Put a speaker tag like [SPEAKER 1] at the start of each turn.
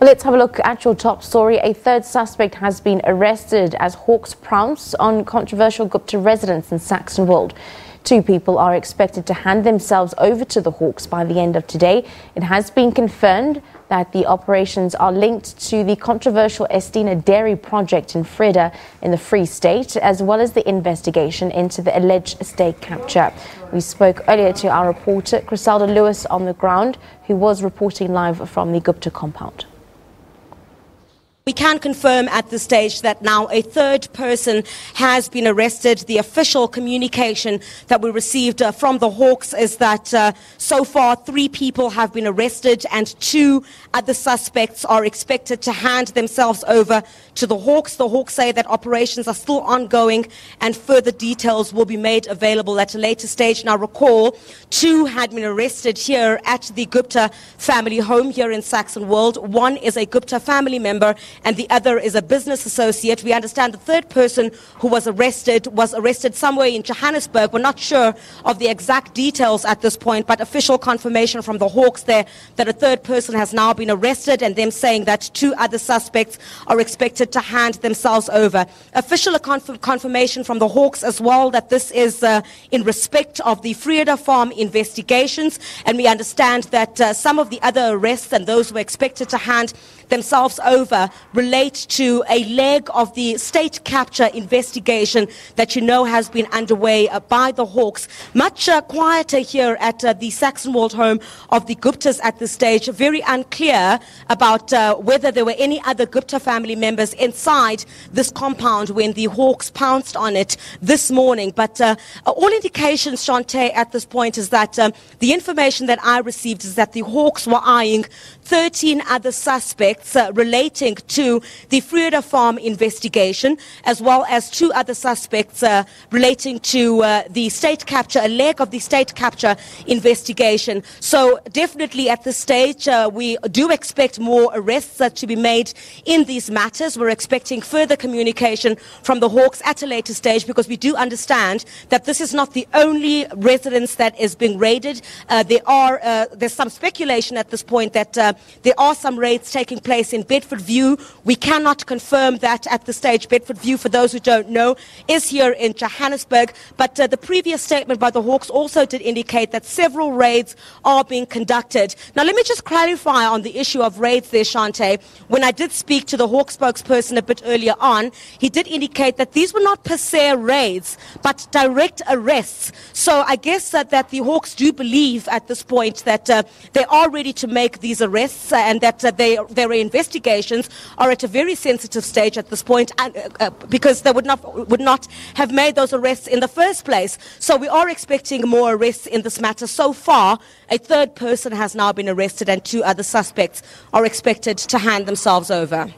[SPEAKER 1] Well, let's have a look at your top story. A third suspect has been arrested as hawks pounce on controversial Gupta residence in Saxonwold. 2 people are expected to hand themselves over to the hawks by the end of today. It has been confirmed that the operations are linked to the controversial Estina Dairy project in Vrede in the Free State, as well as the investigation into the alleged state capture. We spoke earlier to our reporter, Chriselda Lewis, on the ground, who was reporting live from the Gupta Compound.
[SPEAKER 2] We can confirm at this stage that now a third person has been arrested. The official communication that we received from the Hawks is that so far 3 people have been arrested and 2 other suspects are expected to hand themselves over to the Hawks. The Hawks say that operations are still ongoing and further details will be made available at a later stage. Now recall, 2 had been arrested here at the Gupta family home here in Saxonwold. 1 is a Gupta family member and the other is a business associate. We understand the third person who was arrested somewhere in Johannesburg. We're not sure of the exact details at this point, but official confirmation from the Hawks there that a third person has now been arrested, and them saying that 2 other suspects are expected to hand themselves over. Official confirmation from the Hawks as well that this is in respect of the Vrede farm investigations, and we understand that some of the other arrests and those who are expected to hand themselves over relate to a leg of the state capture investigation that has been underway by the Hawks. Much quieter here at the Saxonwold home of the Guptas at this stage. Very unclear about whether there were any other Gupta family members inside this compound when the Hawks pounced on it this morning. But all indications, Shante, at this point is that the information that I received is that the Hawks were eyeing 13 other suspects relating to the Vrede farm investigation, as well as 2 other suspects relating to the state capture, a leg of the state capture investigation. So definitely at this stage, we do expect more arrests to be made in these matters. We're expecting further communication from the Hawks at a later stage, because we do understand that this is not the only residence that is being raided. There's some speculation at this point that there are some raids taking place in Bedford View. We cannot confirm that at this stage. Bedford View, for those who don't know, is here in Johannesburg. But the previous statement by the Hawks also did indicate that several raids are being conducted. Now, let me just clarify on the issue of raids there, Shante. When I did speak to the Hawk spokesperson a bit earlier on, he did indicate that these were not per se raids, but direct arrests. So I guess that the Hawks do believe at this point that they are ready to make these arrests and that their investigations are at a very sensitive stage at this point, because they would not have made those arrests in the first place. So we are expecting more arrests in this matter. So far, a third person has now been arrested and 2 other suspects are expected to hand themselves over.